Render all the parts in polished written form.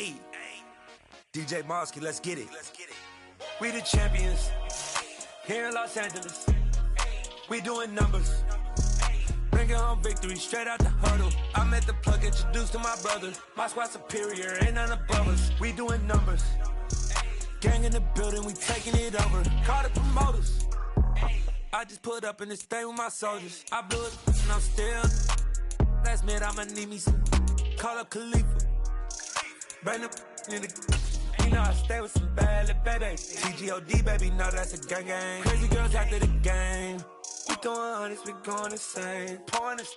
Hey, DJ Mosky, let's get it. We the champions here in Los Angeles. We doing numbers. Bringing home victory straight out the huddle. I met the plug, introduced to my brother. My squad superior, ain't none above us. We doing numbers. Gang in the building, we taking it over. Call the promoters. I just put up in this thing with my soldiers. I blew it and I'm still. Last minute I'ma need me some. Call up Khalifa. Bring the in the. You know I stay with some bad little baby. TGOD baby, know that's a gang gang. Crazy girls after the game. We throwing hundreds, we going insane. Pointers.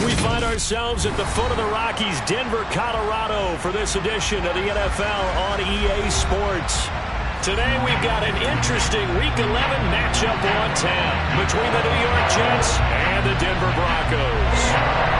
We find ourselves at the foot of the Rockies, Denver, Colorado, for this edition of the NFL on EA Sports. Today we've got an interesting Week 11 matchup on tap between the New York Jets and the Denver Broncos.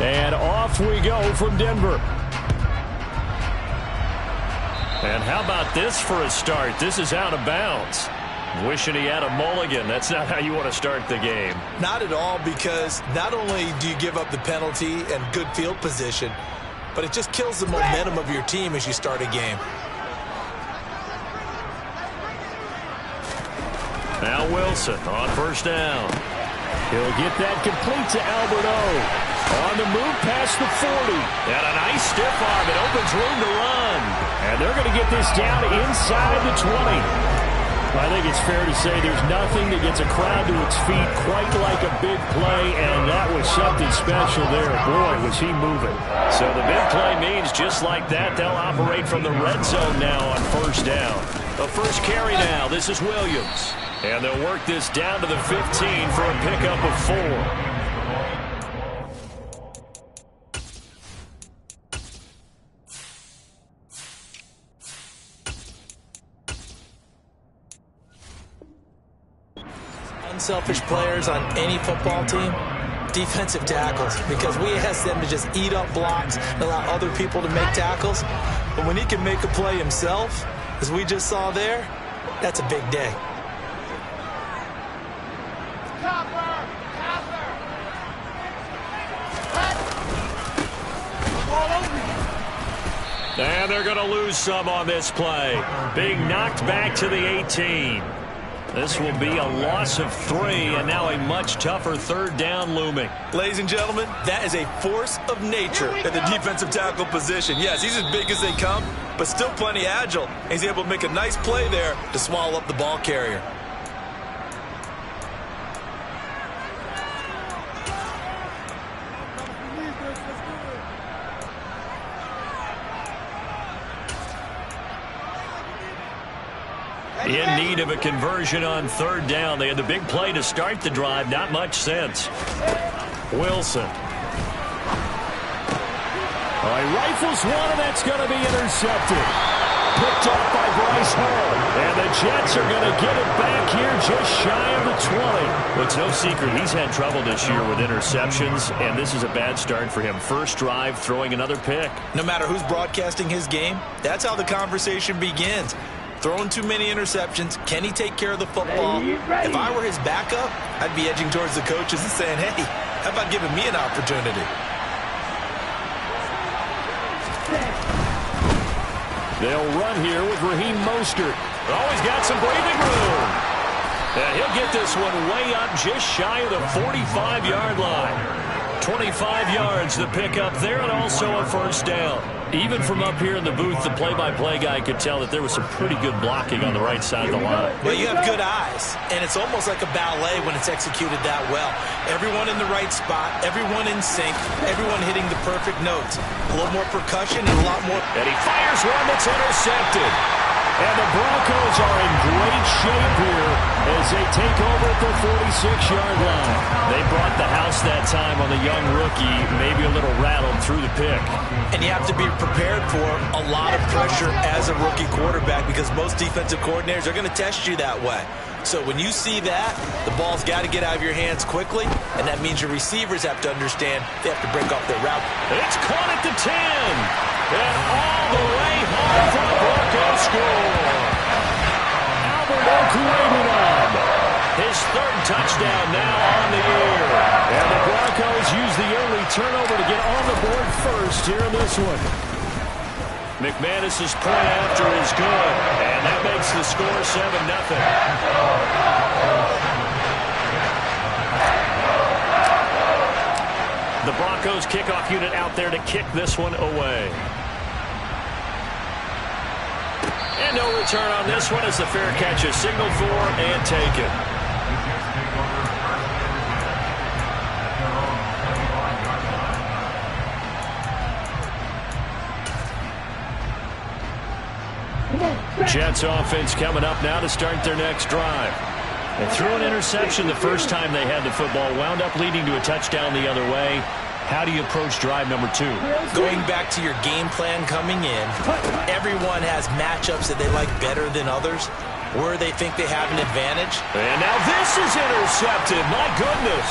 And off we go from Denver. And how about this for a start? This is out of bounds. Wishing he had a mulligan. That's not how you want to start the game. Not at all, because not only do you give up the penalty and good field position, but it just kills the momentum of your team as you start a game. Now Wilson on first down. He'll get that complete to Alberto. On the move past the 40. And a nice stiff arm. It opens room to run. And they're going to get this down inside the 20. I think it's fair to say there's nothing that gets a crowd to its feet quite like a big play, and that was something special there. Boy, was he moving. So the big play means just like that, they'll operate from the red zone now on first down. The first carry now. This is Williams. And they'll work this down to the 15 for a pickup of 4. Unselfish players on any football team, defensive tackles, because we ask them to just eat up blocks and allow other people to make tackles. But when he can make a play himself, as we just saw there, that's a big day. And they're going to lose some on this play. Being knocked back to the 18. This will be a loss of 3, and now a much tougher third down looming. Ladies and gentlemen, that is a force of nature at the defensive tackle position. Yes, he's as big as they come, but still plenty agile. He's able to make a nice play there to swallow up the ball carrier. In need of a conversion on third down. They had the big play to start the drive. Not much sense. Wilson. All right, rifles one, and that's going to be intercepted. Picked off by Bryce Hall. And the Jets are going to get it back here just shy of the 20. Well, it's no secret he's had trouble this year with interceptions, and this is a bad start for him. First drive, throwing another pick. No matter who's broadcasting his game, that's how the conversation begins. Throwing too many interceptions. Can he take care of the football? If I were his backup, I'd be edging towards the coaches and saying, hey, how about giving me an opportunity? They'll run here with Raheem Mostert. Always got some breathing room. And he'll get this one way up just shy of the 45-yard line. 25 yards to pick up there, and also a first down. Even from up here in the booth, the play-by-play guy could tell that there was some pretty good blocking on the right side of the line. Well, you have good eyes, and it's almost like a ballet when it's executed that well. Everyone in the right spot, everyone in sync, everyone hitting the perfect notes. A little more percussion and a lot more. And he fires one that's It's intercepted. And the Broncos are in great shape here as they take over at the 46-yard line. They brought the house that time on the young rookie, maybe a little rattled through the pick. And you have to be prepared for a lot of pressure as a rookie quarterback because most defensive coordinators are going to test you that way. So when you see that, the ball's got to get out of your hands quickly, and that means your receivers have to understand they have to break off their route. It's caught at the 10. And all the way home for the Broncos score. Albert Okwuegbunam, his third touchdown now on the year. And the Broncos use the early turnover to get on the board first here in this one. McManus's point after is good, and that makes the score 7-0. The Broncos kickoff unit out there to kick this one away. And no return on this one as the fair catch is signaled for and taken. Jets offense coming up now to start their next drive. And threw an interception the first time they had the football, wound up leading to a touchdown the other way. How do you approach drive number 2? Going back to your game plan coming in, everyone has matchups that they like better than others, where they think they have an advantage. And now this is intercepted. My goodness.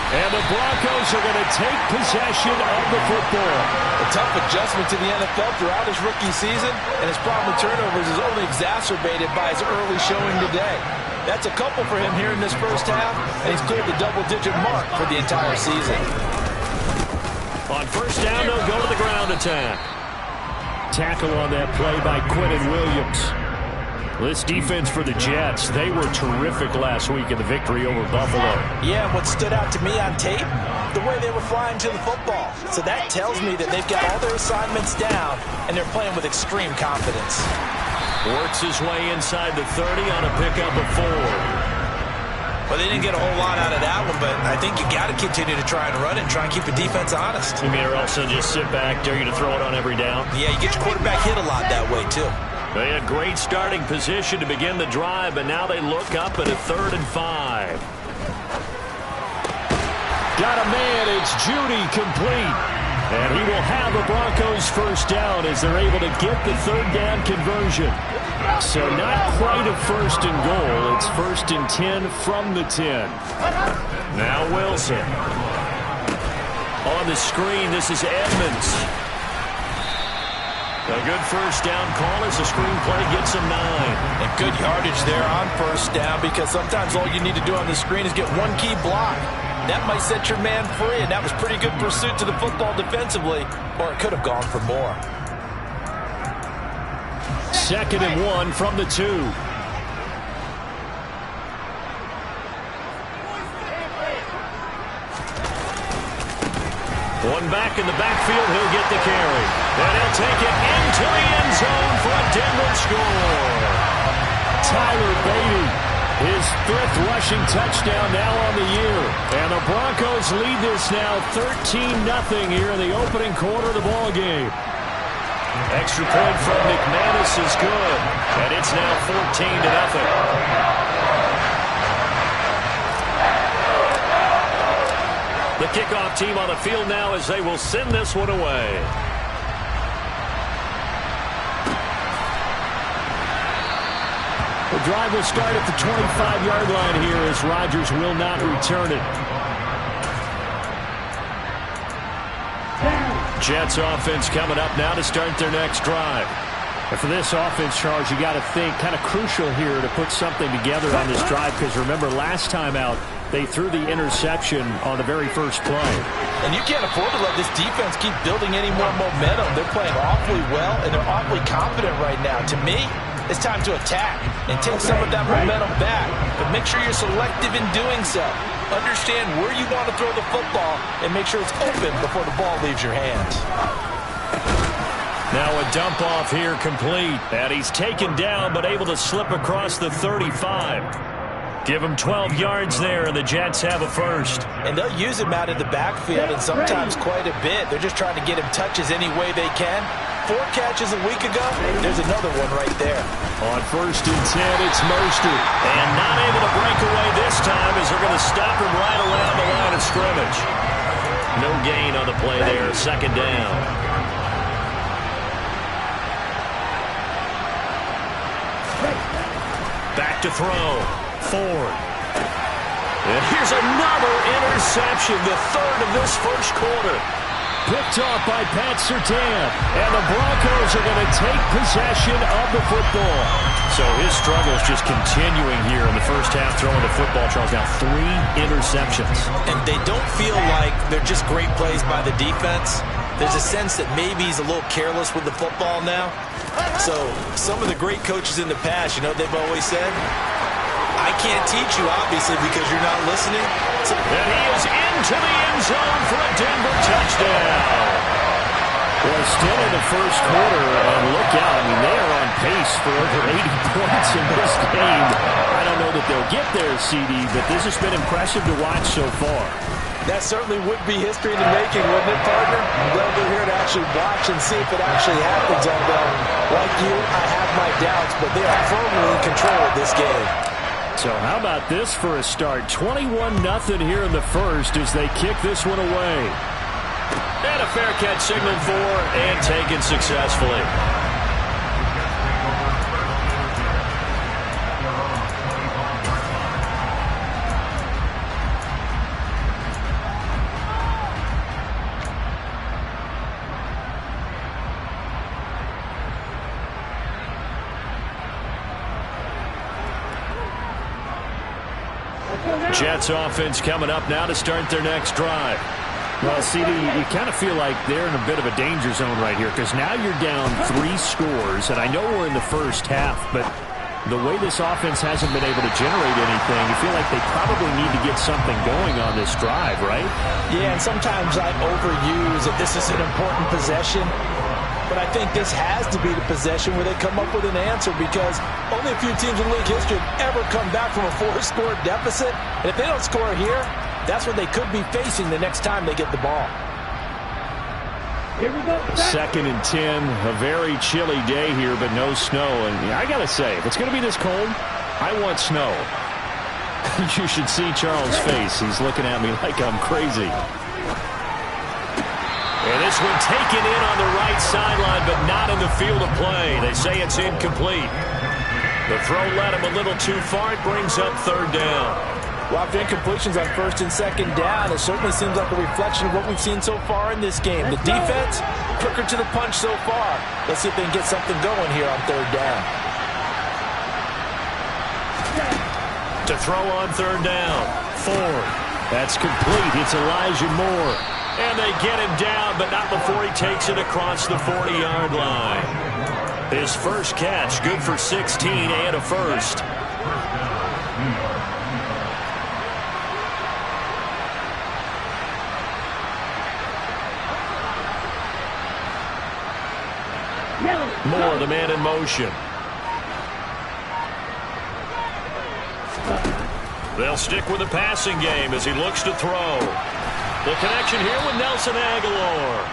And the Broncos are going to take possession of the football. A tough adjustment to the NFL throughout his rookie season, and his problem with turnovers is only exacerbated by his early showing today. That's a couple for him here in this first half, and he's cleared the double-digit mark for the entire season. On first down, they'll go to the ground attack. Tackle on that play by Quinnen Williams. This defense for the Jets, they were terrific last week in the victory over Buffalo. Yeah, what stood out to me on tape, the way they were flying to the football. So that tells me that they've got all their assignments down, and they're playing with extreme confidence. Works his way inside the 30 on a pickup of 4. Well, they didn't get a whole lot out of that one, but I think you got to continue to try and run it and try and keep the defense honest. You mean or also just sit back, dare you to throw it on every down? Yeah, you get your quarterback hit a lot that way, too. They had great starting position to begin the drive, but now they look up at a 3rd and 5. Got a man, it's Judy complete. And he will have the Broncos first down as they're able to get the 3rd down conversion. So not quite a 1st and goal. It's 1st and 10 from the 10. Now Wilson. On the screen, this is Edmonds. A good first down call as the screenplay gets him 9. And good yardage there on first down because sometimes all you need to do on the screen is get one key block. That might set your man free, and that was pretty good pursuit to the football defensively, or it could have gone for more. 2nd and 1 from the 2. One back in the backfield, he'll get the carry. And he'll take it into the end zone for a Denver score. Tyler Beatty, his 5th rushing touchdown now on the year. And the Broncos lead this now 13-0 here in the opening quarter of the ball game. Extra point from McManus is good. And it's now 14-0. The kickoff team on the field now as they will send this one away. The drive will start at the 25-yard line here as Rodgers will not return it. Jets offense coming up now to start their next drive. And for this offense, Charles, you got to think kind of crucial here to put something together on this drive because remember last time out they threw the interception on the very first play. And you can't afford to let this defense keep building any more momentum. They're playing awfully well, and they're awfully confident right now. To me, it's time to attack and take some of that momentum back. But make sure you're selective in doing so. Understand where you want to throw the football and make sure it's open before the ball leaves your hands. Now a dump off here complete. And he's taken down but able to slip across the 35. Give them 12 yards there, and the Jets have a first. And they'll use him out of the backfield, and sometimes quite a bit. They're just trying to get him touches any way they can. 4 catches a week ago, there's another one right there. On 1st and 10, it's Mostert. And not able to break away this time as they're going to stop him right around the line of scrimmage. No gain on the play there, 2nd down. Back to throw. Ford. And here's another interception, the 3rd of this first quarter. Picked off by Pat Surtain. And the Broncos are going to take possession of the football. So his struggles just continuing here in the first half throwing the football. Charles, now 3 interceptions. And they don't feel like they're just great plays by the defense. There's a sense that maybe he's a little careless with the football now. So some of the great coaches in the past, you know what they've always said? I can't teach you, obviously, because you're not listening. And he is into the end zone for a Denver touchdown. Well, still in the first quarter, and look out. I mean, they are on pace for over 80 points in this game. I don't know that they'll get there, CD, but this has been impressive to watch so far. That certainly would be history in the making, wouldn't it, partner? Well, we're here to actually watch and see if it actually happens. Although, like you, I have my doubts, but they are firmly in control of this game. So how about this for a start? 21-0 here in the first as they kick this one away. And a fair catch signaled for and taken successfully. Jets offense coming up now to start their next drive. Well, CD, you kind of feel like they're in a bit of a danger zone right here because now you're down 3 scores, and I know we're in the first half, but the way this offense hasn't been able to generate anything, you feel like they probably need to get something going on this drive, right? Yeah, and sometimes I overuse that this is an important possession. But I think this has to be the possession where they come up with an answer because only a few teams in league history have ever come back from a 4-score deficit. And if they don't score here, that's what they could be facing the next time they get the ball. Here we go. 2nd and 10, a very chilly day here, but no snow. And I got to say, if it's going to be this cold, I want snow. You should see Charles' face. He's looking at me like I'm crazy. And this one taken in on the right sideline, but not in the field of play. They say it's incomplete. The throw led him a little too far. It brings up 3rd down. Well, after incompletions on 1st and 2nd down, it certainly seems like a reflection of what we've seen so far in this game. The defense, quicker to the punch so far. Let's see if they can get something going here on 3rd down. To throw on 3rd down. Ford. That's complete. It's Elijah Moore. And they get him down, but not before he takes it across the 40-yard line. His first catch, good for 16 and a first. Moore, the man in motion. They'll stick with the passing game as he looks to throw. The connection here with Nelson Aguilar.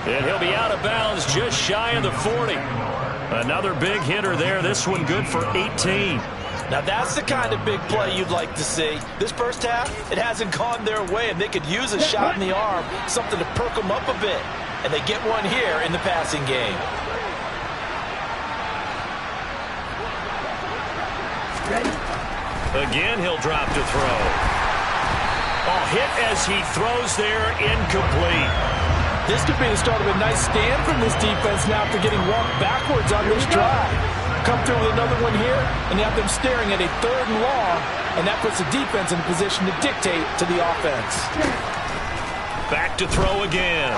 And he'll be out of bounds just shy of the 40. Another big hitter there. This one good for 18. Now that's the kind of big play you'd like to see. This first half, it hasn't gone their way, and they could use a shot in the arm, something to perk them up a bit. And they get one here in the passing game. Again, he'll drop to throw. Oh, hit as he throws there, incomplete. This could be the start of a nice stand from this defense now after getting walked backwards on this drive. Come through with another one here, and you have them staring at a 3rd and long, and that puts the defense in a position to dictate to the offense. Back to throw again.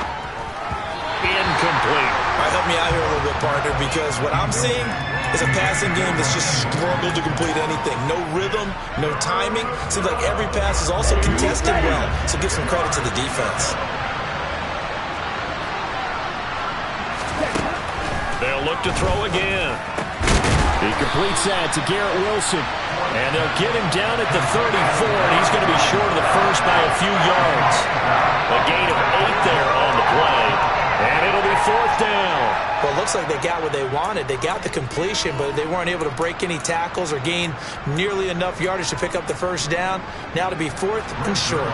Incomplete. All right, help me out here a little bit, partner, because what I'm seeing is a passing game that's just struggled to complete anything. No rhythm, no timing. Seems like every pass is also contested well, so give some credit to the defense. They'll look to throw again. He completes that to Garrett Wilson. And they'll get him down at the 34, and he's going to be short of the first by a few yards. A gain of 8 there on the play, and it'll be 4th down. Well, it looks like they got what they wanted. They got the completion, but they weren't able to break any tackles or gain nearly enough yardage to pick up the first down. Now to be 4th and short.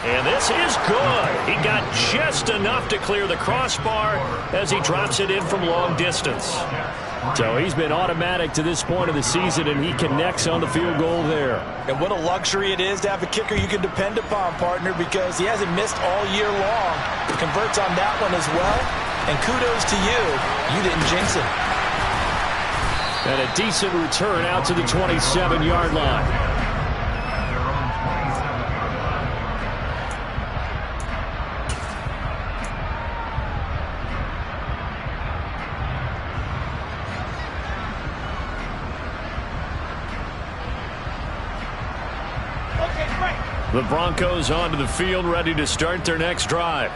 And this is good. He got just enough to clear the crossbar as he drops it in from long distance. So he's been automatic to this point of the season, and he connects on the field goal there. And what a luxury it is to have a kicker you can depend upon, partner, because he hasn't missed all year long. Converts on that one as well. And kudos to you. You didn't jinx him. And a decent return out to the 27-yard line. The Broncos onto the field, ready to start their next drive.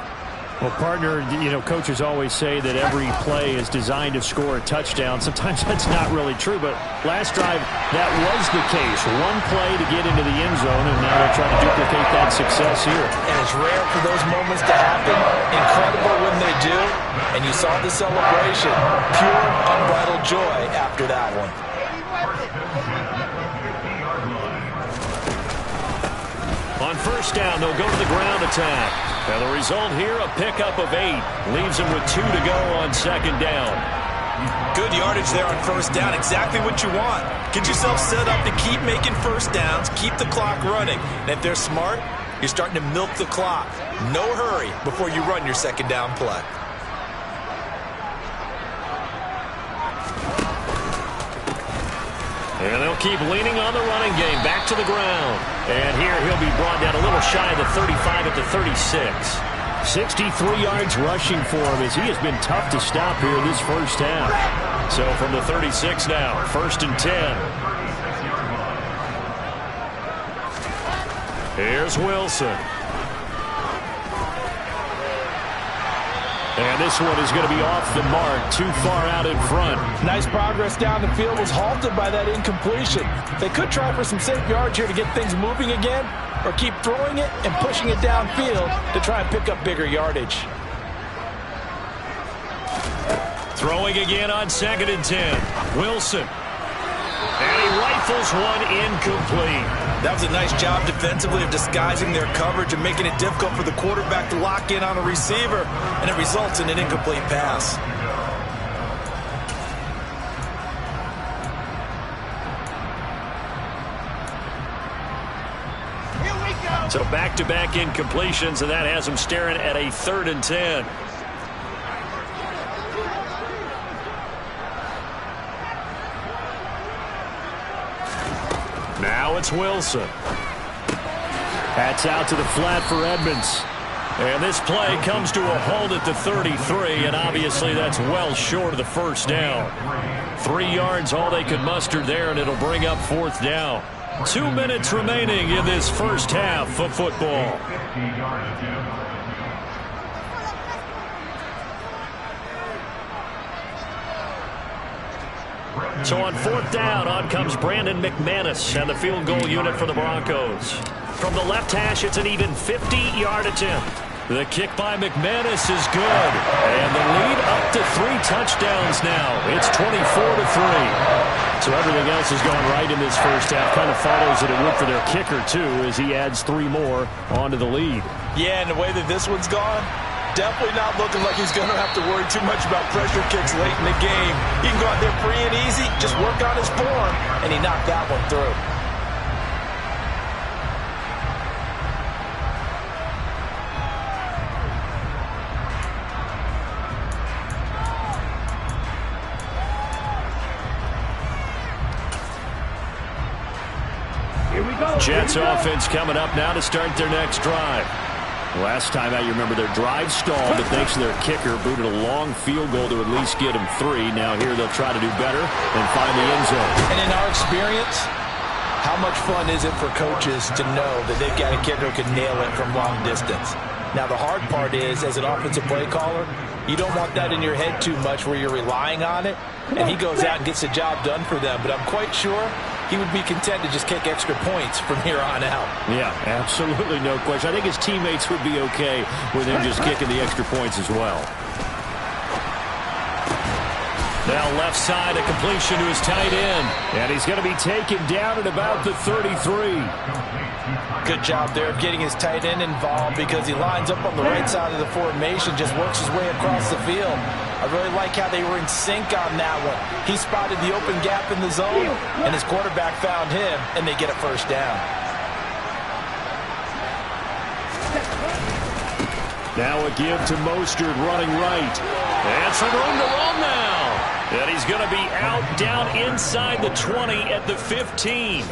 Well, partner, you know, coaches always say that every play is designed to score a touchdown. Sometimes that's not really true, but last drive, that was the case. One play to get into the end zone, and now they're trying to duplicate that success here. And it's rare for those moments to happen. Incredible when they do. And you saw the celebration. Pure, unbridled joy after that one. On first down, they'll go to the ground attack. And the result here, a pickup of 8. Leaves them with 2 to go on second down. Good yardage there on first down. Exactly what you want. Get yourself set up to keep making first downs, keep the clock running. And if they're smart, you're starting to milk the clock. No hurry before you run your second down play. And they'll keep leaning on the running game. Back to the ground. And here he'll be brought down a little shy of the 35 at the 36. 63 yards rushing for him as he has been tough to stop here this first half. So from the 36 now, 1st and 10. Here's Wilson. And this one is going to be off the mark, too far out in front. Nice progress down the field, was halted by that incompletion. They could try for some safe yards here to get things moving again, or keep throwing it and pushing it downfield to try and pick up bigger yardage. Throwing again on 2nd and 10. Wilson. And he rifles one incomplete. That was a nice job defensively of disguising their coverage and making it difficult for the quarterback to lock in on a receiver, and it results in an incomplete pass. So back-to-back incompletions, and that has him staring at a 3rd and 10. Now it's Wilson. That's out to the flat for Edmonds. And this play comes to a halt at the 33, and obviously that's well short of the first down. 3 yards, all they could muster there, and it'll bring up 4th down. 2 minutes remaining in this first half of football. So on 4th down, on comes Brandon McManus and the field goal unit for the Broncos. From the left hash, it's an even 50-yard attempt. The kick by McManus is good. And the lead up to 3 touchdowns now. It's 24-3. So everything else has gone right in this first half. Kind of follows that it would for their kicker, too, as he adds 3 more onto the lead. Yeah, and the way that this one's gone, definitely not looking like he's going to have to worry too much about pressure kicks late in the game. He can go out there free and easy, just work on his form, and he knocked that one through. Jets offense coming up now to start their next drive. Last time out, you remember their drive stalled, but thanks to their kicker, booted a long field goal to at least get them 3. Now here they'll try to do better and find the end zone. And in our experience, how much fun is it for coaches to know that they've got a kicker who can nail it from long distance? Now, the hard part is, as an offensive play caller, you don't want that in your head too much where you're relying on it, and he goes out and gets the job done for them. But I'm quite sure he would be content to just kick extra points from here on out. Yeah, absolutely no question. I think his teammates would be okay with him just kicking the extra points as well. Now left side, a completion to his tight end. And he's going to be taken down at about the 33. Good job there of getting his tight end involved because he lines up on the right side of the formation, just works his way across the field. I really like how they were in sync on that one. He spotted the open gap in the zone, and his quarterback found him, and they get a first down. Now a give to Mostert running right. And some room to run now. And he's going to be out down inside the 20 at the 15.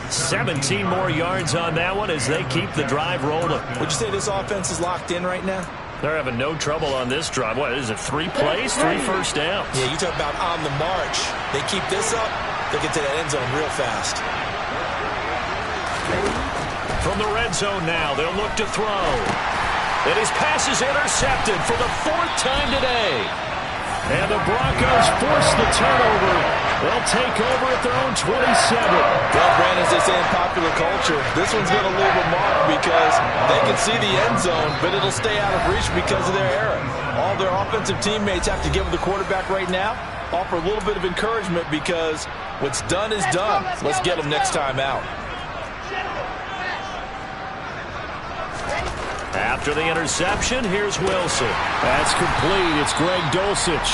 17 more yards on that one as they keep the drive rolling. Would you say this offense is locked in right now? They're having no trouble on this drive. What is it, 3 plays, 3 first downs? Yeah, you talk about on the march. They keep this up, they'll get to that end zone real fast. From the red zone now, they'll look to throw. And his pass is intercepted for the 4th time today. And the Broncos force the turnover. They'll take over at their own 27. Well, Brandon, as they say in popular culture, this one's going to leave a mark because they can see the end zone, but it'll stay out of reach because of their error. All their offensive teammates have to give the quarterback right now, offer a little bit of encouragement because what's done is done. Let's get them next time out. After the interception, here's Wilson. That's complete. It's Greg Dulcich.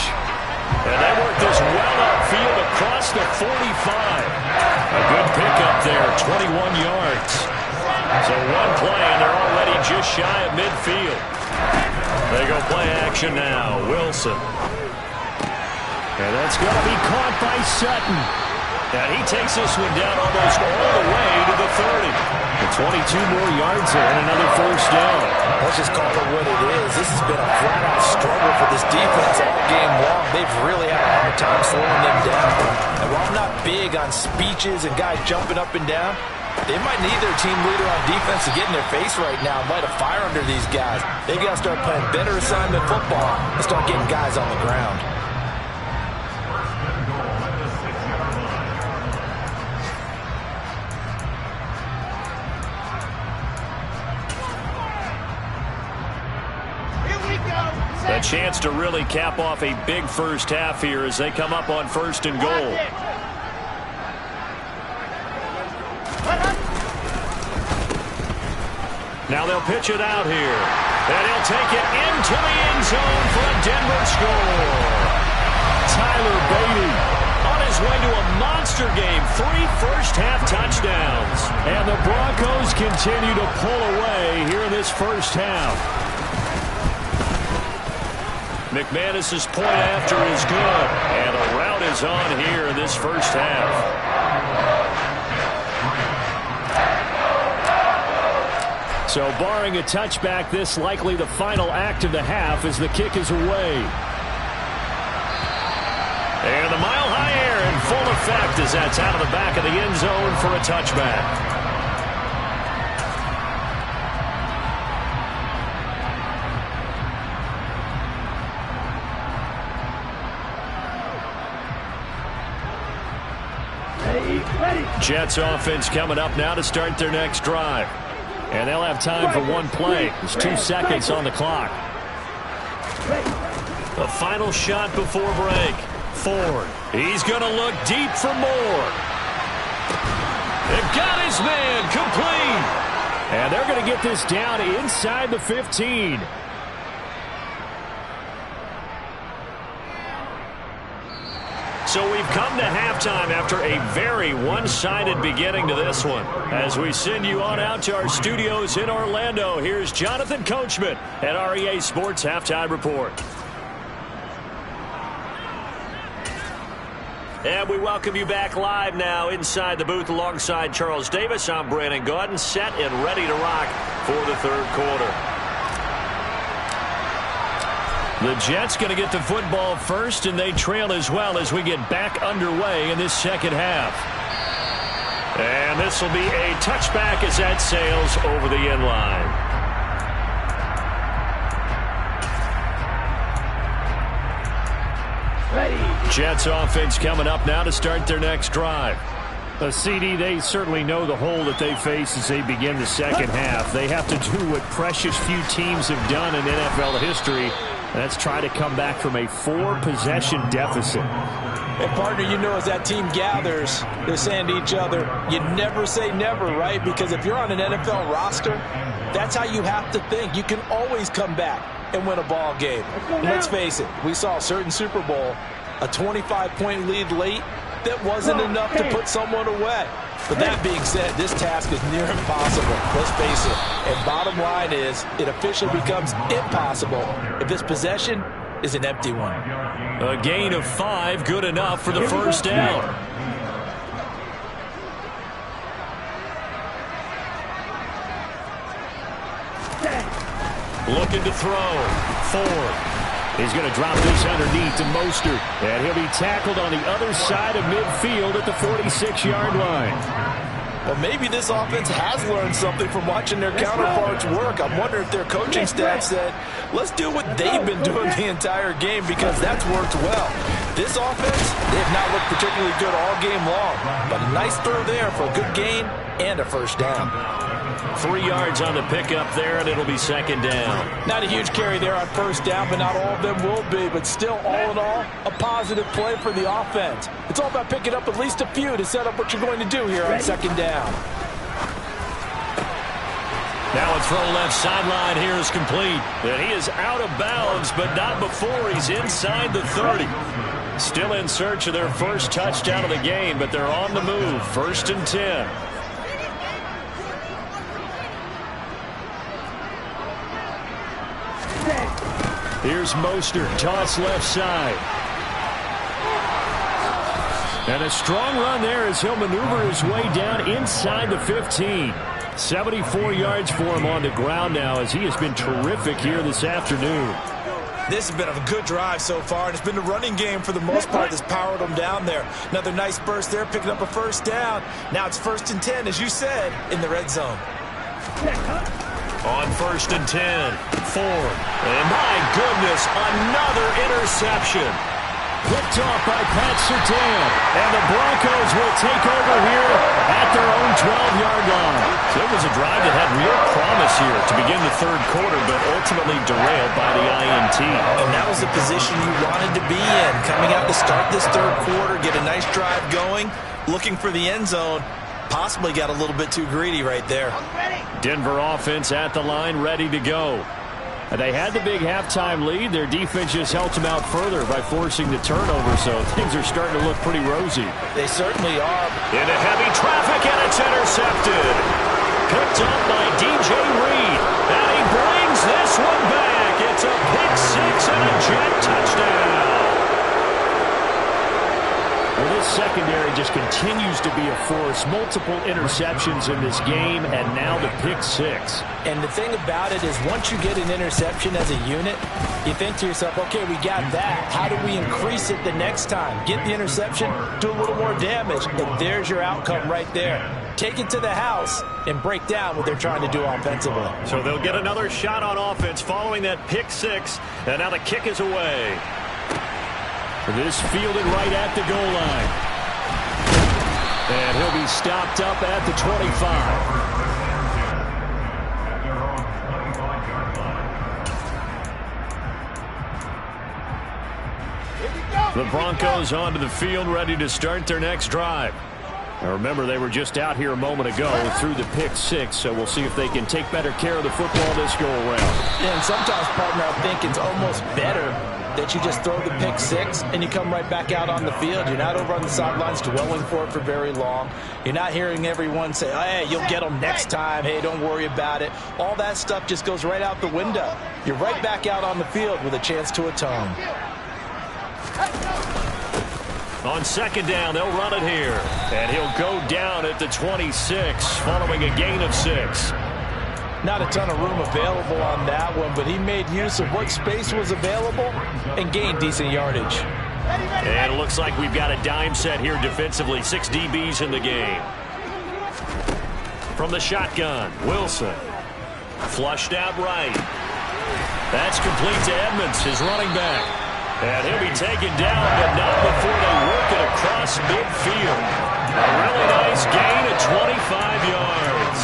And they work this well upfield across the 45. A good pickup there, 21 yards. So one play, and they're already just shy of midfield. They go play action now. Wilson. And that's going to be caught by Sutton. And he takes this one down almost all the way to the 30. And 22 more yards there and another first down. Let's just call it what it is. This has been a flat-out struggle for this defense all game long. They've really had a hard time slowing them down. And while I'm not big on speeches and guys jumping up and down, they might need their team leader on defense to get in their face right now and light a fire under these guys. They've got to start playing better assignment football and start getting guys on the ground. A chance to really cap off a big first half here as they come up on 1st and goal. Now they'll pitch it out here. And he'll take it into the end zone for a Denver score. Tyler Beatty on his way to a monster game. 3 first-half touchdowns. And the Broncos continue to pull away here in this first half. McManus's point after is good. And a rout is on here in this first half. So barring a touchback, this likely the final act of the half as the kick is away. And the mile-high air in full effect as that's out of the back of the end zone for a touchback. Jets offense coming up now to start their next drive. And they'll have time for one play. There's 2 seconds on the clock. The final shot before break. Ford. He's going to look deep for more. It got his man complete. And they're going to get this down inside the 15. So we've come to halftime after a very one-sided beginning to this one. As we send you on out to our studios in Orlando, here's Jonathan Coachman at REA Sports Halftime Report. And we welcome you back live now inside the booth alongside Charles Davis. I'm Brandon Gaudin, set and ready to rock for the 3rd quarter. The Jets going to get the football first, and they trail as well as we get back underway in this second half. And this will be a touchback as that sails over the end line. Jets offense coming up now to start their next drive. A CD, they certainly know the hole that they face as they begin the second half. They have to do what precious few teams have done in NFL history, and that's try to come back from a 4-possession deficit. And, partner, you know as that team gathers, they're saying to each other, you never say never, right? Because if you're on an NFL roster, that's how you have to think. You can always come back and win a ball game. And let's face it, we saw a certain Super Bowl, a 25-point lead late, that wasn't enough to put someone away. But that being said, this task is near impossible. Let's face it. And bottom line is, it officially becomes impossible if this possession is an empty one. A gain of 5, good enough for the first down. Looking to throw. Ford. He's going to drop this underneath to Mostert. And he'll be tackled on the other side of midfield at the 46-yard line. Well, maybe this offense has learned something from watching their counterparts work. I'm wondering if their coaching staff said, let's do what they've been doing the entire game, because that's worked well. This offense, they have not looked particularly good all game long. But a nice throw there for a good gain and a first down. 3 yards on the pickup there, and it'll be second down. Not a huge carry there on first down, but not all of them will be. But still, all in all, a positive play for the offense. It's all about picking up at least a few to set up what you're going to do here on second down. Now a throw left sideline here is complete. And he is out of bounds, but not before he's inside the 30. Still in search of their first touchdown of the game, but they're on the move. 1st and 10. Here's Mostert, toss left side. And a strong run there as he'll maneuver his way down inside the 15. 74 yards for him on the ground now, as he has been terrific here this afternoon. This has been a good drive so far, and it's been the running game for the most part that's powered them down there. Another nice burst there, picking up a first down. Now it's 1st and 10, as you said, in the red zone. On 1st and 10, Ford. And my goodness, another interception. Picked off by Pat Surtain. And the Broncos will take over here at their own 12-yard line. So it was a drive that had real promise here to begin the third quarter, but ultimately derailed by the INT. And that was the position you wanted to be in. Coming out to start this third quarter, get a nice drive going, looking for the end zone. Possibly got a little bit too greedy right there. Denver offense at the line, ready to go. And they had the big halftime lead. Their defense just helped them out further by forcing the turnover, so things are starting to look pretty rosy. They certainly are. Into heavy traffic, and it's intercepted. Picked up by DJ Reed. And he brings this one back. It's a pick 6 and a Jet touchdown. Well, this secondary just continues to be a force. Multiple interceptions in this game, and now the pick 6. And the thing about it is, once you get an interception as a unit, you think to yourself, okay, we got that. How do we increase it the next time? Get the interception, do a little more damage, and there's your outcome right there. Take it to the house and break down what they're trying to do offensively. So they'll get another shot on offense following that pick 6, and now the kick is away. This fielded right at the goal line. And he'll be stopped up at the 25. The Broncos onto the field, ready to start their next drive. Now remember, they were just out here a moment ago through the pick 6, so we'll see if they can take better care of the football this go-around. Yeah, and sometimes, partner, I think it's almost better that you just throw the pick 6 and you come right back out on the field. You're not over on the sidelines dwelling for it for very long. You're not hearing everyone say, oh, hey, you'll get them next time. Hey, don't worry about it. All that stuff just goes right out the window. You're right back out on the field with a chance to atone. On second down, they'll run it here. And he'll go down at the 26 following a gain of 6. Not a ton of room available on that one, but he made use of what space was available and gained decent yardage. And it looks like we've got a dime set here defensively. 6 DBs in the game. From the shotgun, Wilson. Flushed out right. That's complete to Edmonds, his running back. And he'll be taken down, but not before they work it across midfield. A really nice gain of 25 yards.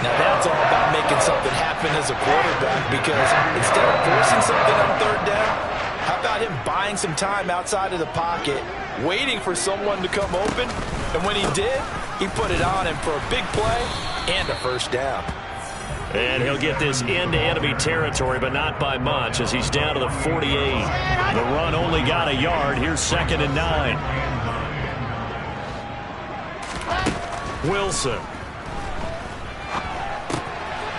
Now that's all about making something happen as a quarterback, because instead of forcing something on third down, how about him buying some time outside of the pocket, waiting for someone to come open, and when he did, he put it on him for a big play and a first down. And he'll get this into enemy territory, but not by much, as he's down to the 48. The run only got a yard. Here's 2nd and 9. Wilson.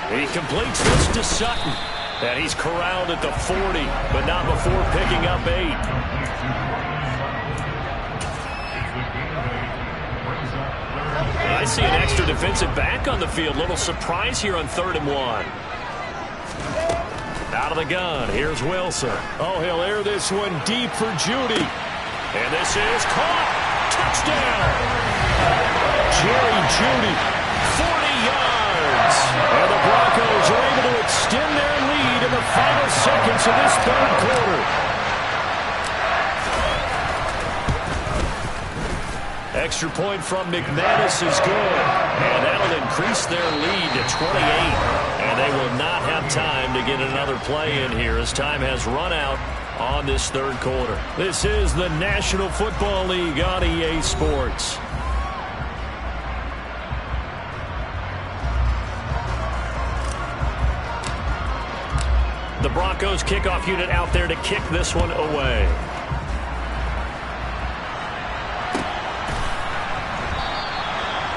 He completes this to Sutton. And he's corralled at the 40, but not before picking up 8. I see an extra defensive back on the field. Little surprise here on 3rd and 1. Out of the gun, here's Wilson. Oh, he'll air this one deep for Judy. And this is caught. Touchdown. Jerry Judy, 40 yards. And the Broncos are able to extend their lead in the final seconds of this 3rd quarter. Extra point from McManus is good, and that'll increase their lead to 28. And they will not have time to get another play in here as time has run out on this 3rd quarter. This is the National Football League on EA Sports. The Broncos kickoff unit out there to kick this one away.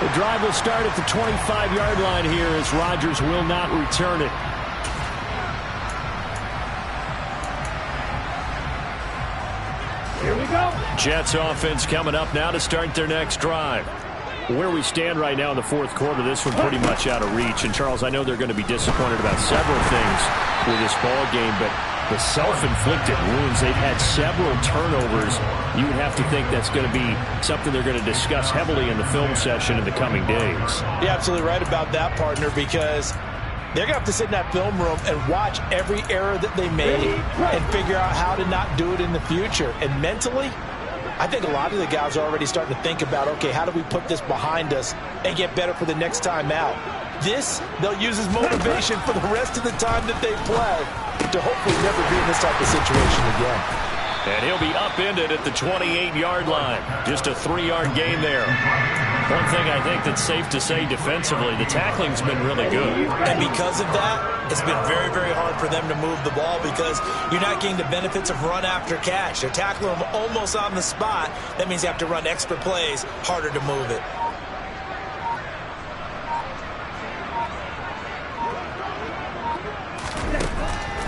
The drive will start at the 25-yard line here as Rodgers will not return it. Here we go. Jets offense coming up now to start their next drive. Where we stand right now in the 4th quarter, this one pretty much out of reach. And, Charles, I know they're going to be disappointed about several things with this ball game, but the self-inflicted wounds, they've had several turnovers. You would have to think that's going to be something they're going to discuss heavily in the film session in the coming days. You're absolutely right about that, partner, because they're going to have to sit in that film room and watch every error that they made and figure out how to not do it in the future. And mentally, I think a lot of the guys are already starting to think about, okay, how do we put this behind us and get better for the next time out? This, they'll use as motivation for the rest of the time that they play to hopefully never be in this type of situation again. And he'll be upended at the 28-yard line. Just a 3-yard gain there. One thing I think that's safe to say defensively, the tackling's been really good. And because of that, it's been very, very hard for them to move the ball because you're not getting the benefits of run after catch. They're tackling them almost on the spot. That means you have to run extra plays, harder to move it.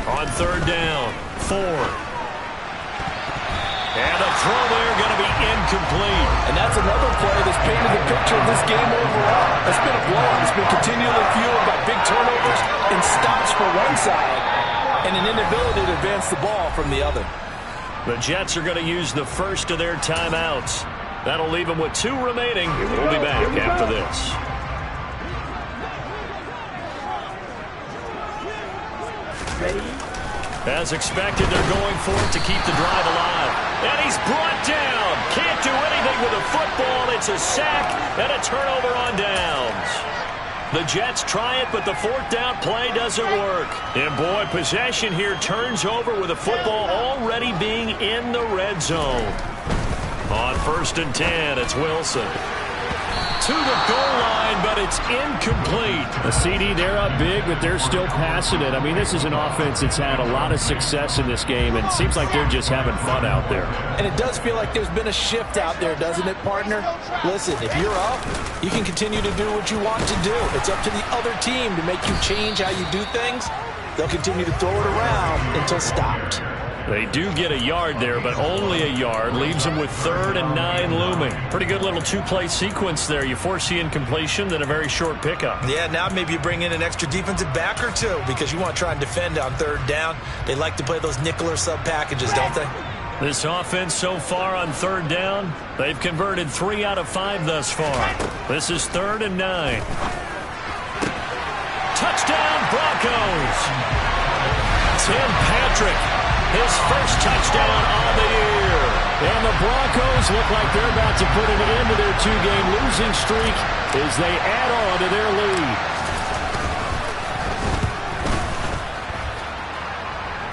On 3rd down, 4. And a throw there going to be incomplete. And that's another play that's painted the picture of this game overall. It's been a blowout. It's been continually fueled by big turnovers and stops for one side and an inability to advance the ball from the other. The Jets are going to use the first of their timeouts. That'll leave them with 2 remaining. We'll be back after this. As expected, they're going for it to keep the drive alive. And he's brought down. Can't do anything with a football. It's a sack and a turnover on downs. The Jets try it, but the 4th down play doesn't work. And, boy, possession here turns over with a football already being in the red zone. On 1st and 10, it's Wilson. To the goal line, but it's incomplete. The CD, they're up big, but they're still passing it. I mean, this is an offense that's had a lot of success in this game, and it seems like they're just having fun out there. And it does feel like there's been a shift out there, doesn't it, partner? Listen, if you're up, you can continue to do what you want to do. It's up to the other team to make you change how you do things. They'll continue to throw it around until stopped. They do get a yard there, but only a yard. Leaves them with 3rd and 9 looming. Pretty good little 2-play sequence there. You force the incompletion, then a very short pickup. Yeah, now maybe you bring in an extra defensive back or 2 because you want to try and defend on 3rd down. They like to play those nickel or sub packages, don't they? This offense so far on 3rd down, they've converted 3 out of 5 thus far. This is 3rd and 9. Touchdown, Broncos! Tim Patrick his first touchdown on the year. And the Broncos look like they're about to put an end to their 2-game losing streak as they add on to their lead.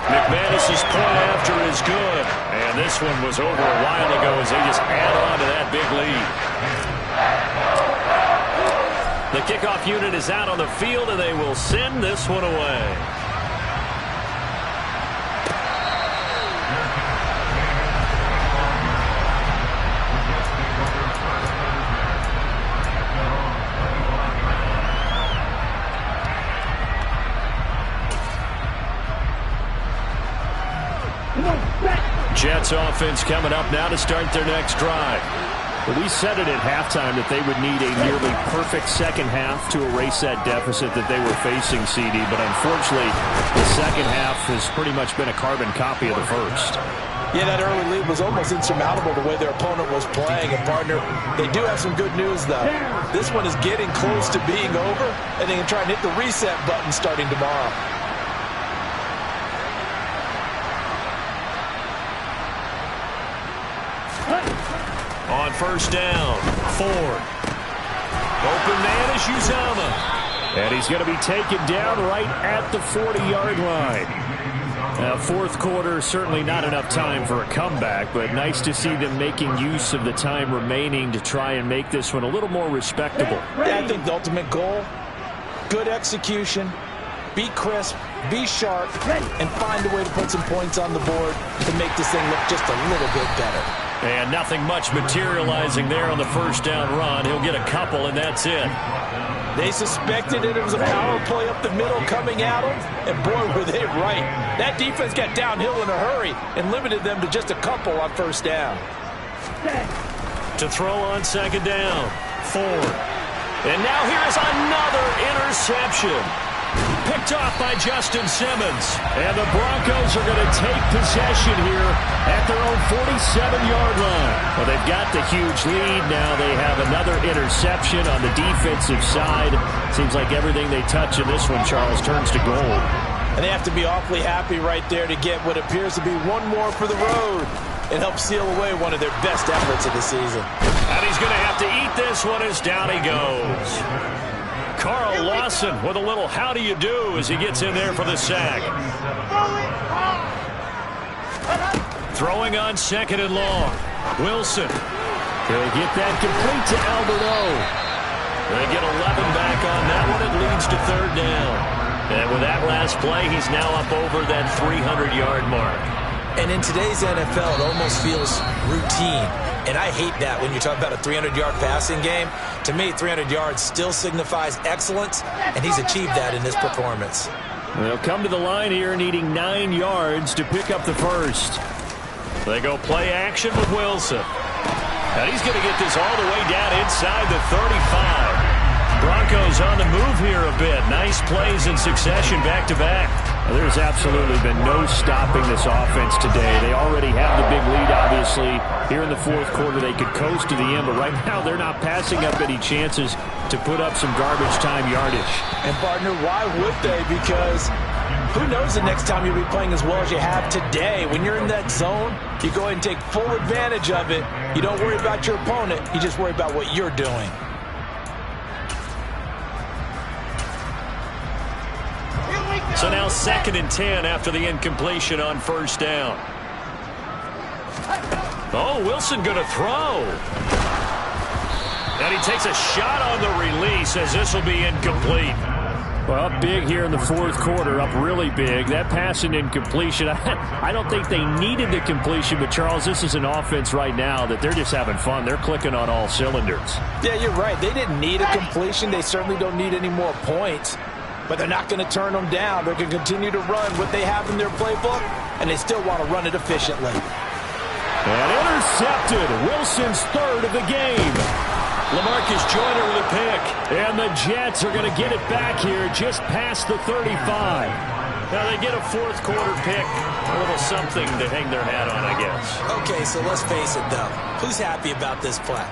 McManus's point after is good. And this one was over a while ago as they just add on to that big lead. The kickoff unit is out on the field, and they will send this one away. Jets offense coming up now to start their next drive. Well, we said it at halftime that they would need a nearly perfect second half to erase that deficit that they were facing, CD. But unfortunately, the second half has pretty much been a carbon copy of the first. Yeah, that early lead was almost insurmountable the way their opponent was playing. And, partner, they do have some good news, though. This one is getting close to being over, and they can try and hit the reset button starting tomorrow. On first down, Ford. Open man is Uzama. And he's going to be taken down right at the 40-yard line. Now, fourth quarter, certainly not enough time for a comeback, but nice to see them making use of the time remaining to try and make this one a little more respectable. Yeah, I think the ultimate goal, good execution, be crisp, be sharp, and find a way to put some points on the board to make this thing look just a little bit better. And nothing much materializing there on the first down run. He'll get a couple, and that's it. They suspected it was a power play up the middle coming at them, and boy, were they right. That defense got downhill in a hurry and limited them to just a couple on first down. To throw on second down, Ford. And now here's another interception. Picked off by Justin Simmons. And the Broncos are going to take possession here at their own 47-yard line. Well, they've got the huge lead. Now they have another interception on the defensive side. Seems like everything they touch in this one, Charles, turns to gold. And they have to be awfully happy right there to get what appears to be one more for the road and help seal away one of their best efforts of the season. And he's going to have to eat this one as down he goes. Carl Lawson with a little how do you do as he gets in there for the sack. Throwing on second and long. Wilson. He'll get that complete to Alberto. They get 11 back on that one. It leads to third down. And with that last play, he's now up over that 300-yard mark. And in today's NFL, it almost feels routine. And I hate that when you talk about a 300-yard passing game. To me, 300 yards still signifies excellence, and he's achieved that in this performance. They'll come to the line here needing 9 yards to pick up the first. They go play action with Wilson. And he's going to get this all the way down inside the 35. Broncos on the move here a bit. Nice plays in succession back-to-back. Well, there's absolutely been no stopping this offense today. They already have the big lead, obviously. Here in the fourth quarter, they could coast to the end, but right now they're not passing up any chances to put up some garbage time yardage. And, partner, why would they? Because who knows the next time you'll be playing as well as you have today. When you're in that zone, you go ahead and take full advantage of it. You don't worry about your opponent. You just worry about what you're doing. So now 2nd and 10 after the incompletion on first down. Oh, Wilson going to throw. And he takes a shot on the release as this will be incomplete. Well, up big here in the fourth quarter, up really big. That pass and incompletion, I don't think they needed the completion, but, Charles, this is an offense right now that they're just having fun. They're clicking on all cylinders. Yeah, you're right. They didn't need a completion. They certainly don't need any more points. But they're not going to turn them down. They're going to continue to run what they have in their playbook, and they still want to run it efficiently. And intercepted. Wilson's third of the game. LaMarcus Joyner with a pick. And the Jets are going to get it back here just past the 35. Now they get a fourth quarter pick. A little something to hang their hat on, I guess. Okay, so let's face it, though. Who's happy about this play?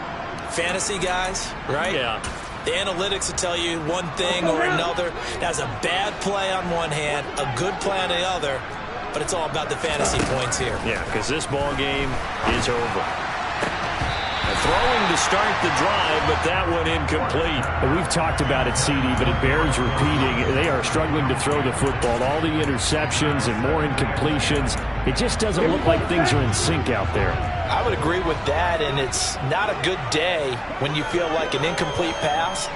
Fantasy guys, right? Yeah. The analytics will tell you one thing or another. That's a bad play on one hand, a good play on the other. but it's all about the fantasy points here. Yeah, because this ball game is over. Throwing to start the drive, but that one incomplete. And we've talked about it, CD, but it bears repeating. They are struggling to throw the football. All the interceptions and more incompletions. It just doesn't look like things are in sync out there. I would agree with that, and it's not a good day when you feel like an incomplete pass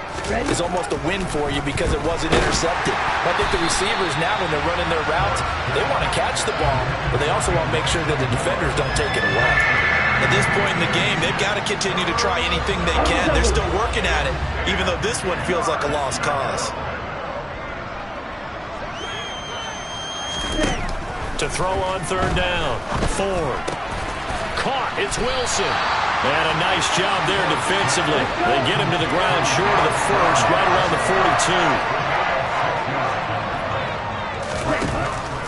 is almost a win for you because it wasn't intercepted. I think the receivers now, when they're running their routes, they want to catch the ball, but they also want to make sure that the defenders don't take it away. At this point in the game, they've got to continue to try anything they can. They're still working at it, even though this one feels like a lost cause. To throw on third down. Ford. Caught. It's Wilson. And a nice job there defensively. They get him to the ground short of the first, right around the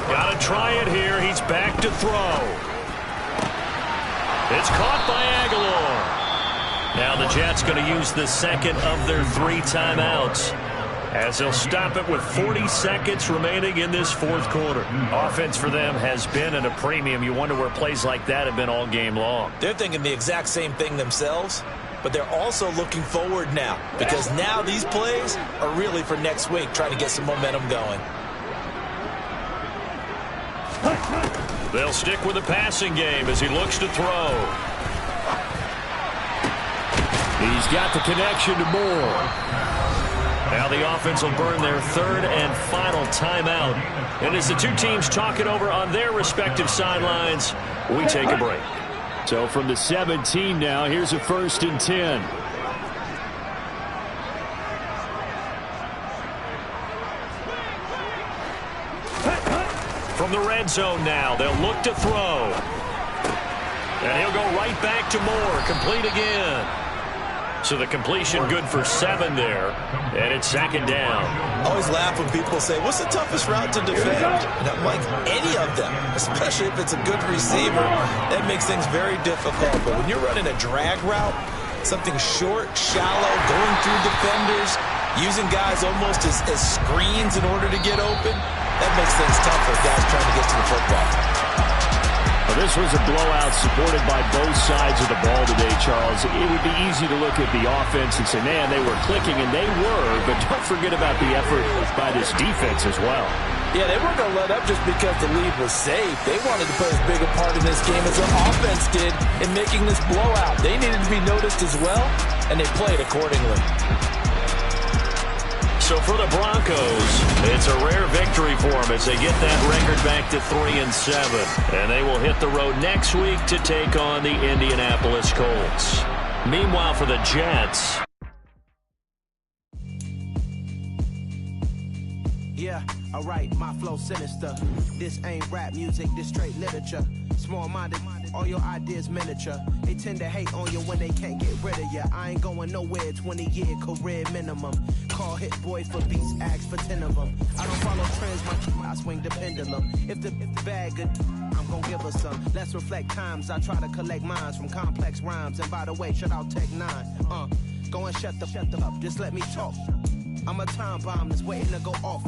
42. Got to try it here. He's back to throw. It's caught by Aguilar. Now the Jets going to use the second of their 3 timeouts as they'll stop it with 40 seconds remaining in this fourth quarter. Offense for them has been at a premium. You wonder where plays like that have been all game long. They're thinking the exact same thing themselves, but they're also looking forward now because now these plays are really for next week, trying to get some momentum going. They'll stick with the passing game as he looks to throw. He's got the connection to Moore. Now the offense will burn their third and final timeout. And as the two teams talk it over on their respective sidelines, we take a break. So from the 17 now, here's a 1st and 10. From the red zone now, they'll look to throw. And he'll go right back to Moore, complete again. So the completion good for 7 there, and it's 2nd down. I always laugh when people say, what's the toughest route to defend? And I'm like, any of them, especially if it's a good receiver. That makes things very difficult. But when you're running a drag route, something short, shallow, going through defenders, using guys almost as screens in order to get open, that makes things tough for guys trying to get to the football. Well, this was a blowout supported by both sides of the ball today, Charles. It would be easy to look at the offense and say, man, they were clicking, and they were, but don't forget about the effort by this defense as well. Yeah, they weren't going to let up just because the lead was safe. They wanted to play as big a part in this game as the offense did in making this blowout. They needed to be noticed as well, and they played accordingly. So for the Broncos, it's a rare victory for them as they get that record back to 3-7. And they will hit the road next week to take on the Indianapolis Colts. Meanwhile, for the Jets. Yeah, alright, my flow sinister. This ain't rap music, this straight literature. Small-minded, all your ideas miniature. They tend to hate on you when they can't get rid of you. I ain't going nowhere, 20-year career minimum. Call hit boy for beats, ask for 10 of them. I don't follow trends, I swing the pendulum. If the bag good, I'm gonna give her some. Let's reflect times, I try to collect minds from complex rhymes. And by the way, shout out Tech 9. Go and shut the up, just let me talk. I'm a time bomb that's waiting to go off.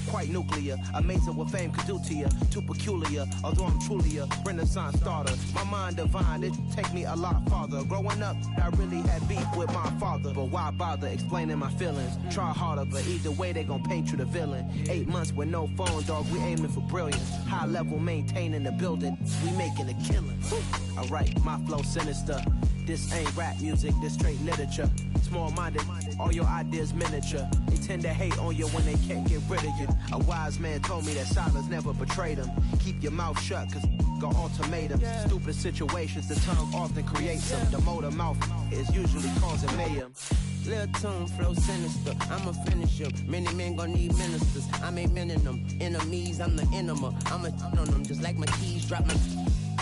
Quite nuclear, amazing what fame could do to you. Too peculiar, although I'm truly a Renaissance starter. My mind divine, it take me a lot farther. Growing up, I really had beef with my father. But why bother explaining my feelings? Try harder, but either way they gon' paint you the villain. 8 months with no phone, dog, we aiming for brilliance. High level maintaining the building, we making a killing. Alright, my flow sinister. This ain't rap music, this straight literature. Small-minded, all your ideas miniature. They tend to hate on you when they can't get rid of you. A wise man told me that silence never betrayed him. Keep your mouth shut, cause got ultimatums. Stupid situations, the tongue often creates them. The motor mouth is usually causing mayhem. Lil' tune, flow sinister, I'ma finish him. Many men gon' need ministers, I'm a men in them. Enemies, I'm the enema. I'ma on them, just like my keys, drop my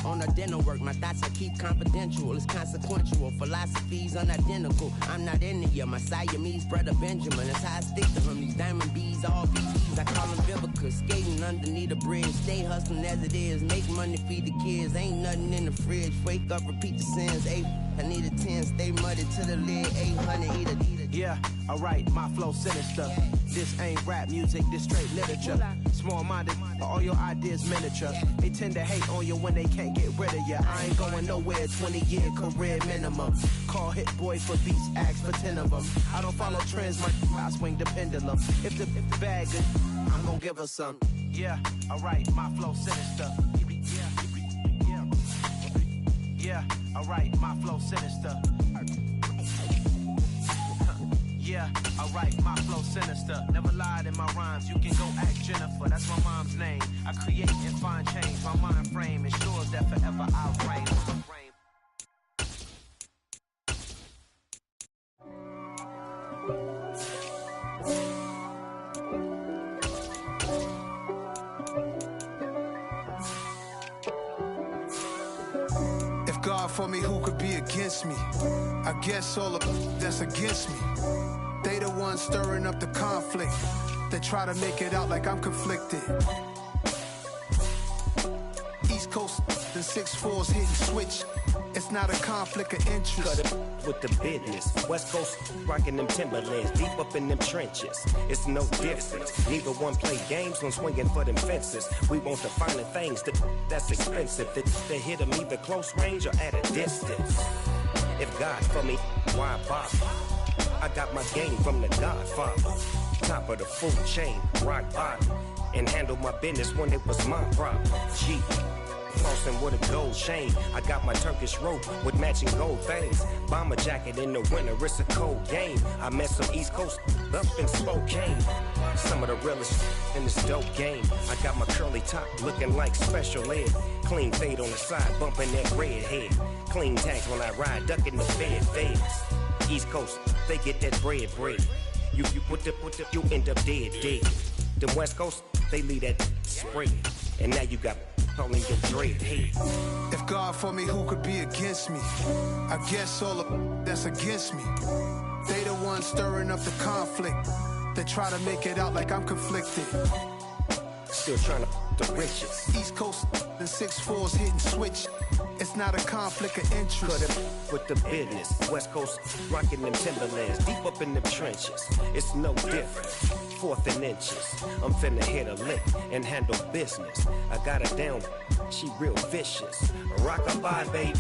on the dental work. My thoughts I keep confidential, it's consequential. Philosophies unidentical, I'm not into you. My Siamese brother Benjamin, that's how I stick to him. These diamond bees, all BBs, I call them Vivica. Skating underneath the bridge, stay hustling as it is. Make money, feed the kids, ain't nothing in the fridge. Wake up, repeat the sins, I need a 10, stay muddy to the lid, 800, eat a Yeah, alright, my flow sinister. This ain't rap music, this straight literature. Small-minded, all your ideas miniature. They tend to hate on you when they can't get rid of you. I ain't going nowhere, 20-year career minimum. Call Hit Boy for beats, ask for 10 of them. I don't follow trends, I swing the pendulum. If the bag good, I'm gonna give her some. Yeah, alright, my flow sinister. Yeah, alright, my flow sinister. Yeah, alright, my flow sinister. Never lied in my rhymes, you can go ask Jennifer. That's my mom's name. I create and find change. My mind frame ensures that forever I'll reign. If God for me, who could be against me? I guess all of that's against me. They the ones stirring up the conflict. They try to make it out like I'm conflicted. East Coast, the 6'4's hitting switch. It's not a conflict of interest. Cut it with the business. West Coast rocking them Timberlands, deep up in them trenches. It's no difference. Neither one play games when swinging for them fences. We want the finer things that's expensive. They hit them either close range or at a distance. If God for me, why bother? I got my game from the Godfather. Top of the food chain, rock bottom. And handle my business when it was my problem. G. Flossing with a gold chain. I got my Turkish rope with matching gold things. Bomber jacket in the winter, it's a cold game. I met some East Coast up in Spokane. Some of the realest in this dope game. I got my curly top looking like special ed. Clean fade on the side, bumping that red head. Clean tags when I ride, ducking the feds. East Coast, they get that bread. You put the, you end up dead. Them West Coast, they leave that spread. And now you got only your dread head. If God for me, who could be against me? I guess all of that's against me. They the ones stirring up the conflict. They try to make it out like I'm conflicted. Still trying to the riches. East Coast, the 6'4's hitting switch. It's not a conflict of interest. Cut it with the business. West Coast rocking them Timberlands, deep up in them trenches. It's no different. 4th and inches. I'm finna hit a lick and handle business. I got her down, she real vicious. Rock-a-bye, baby.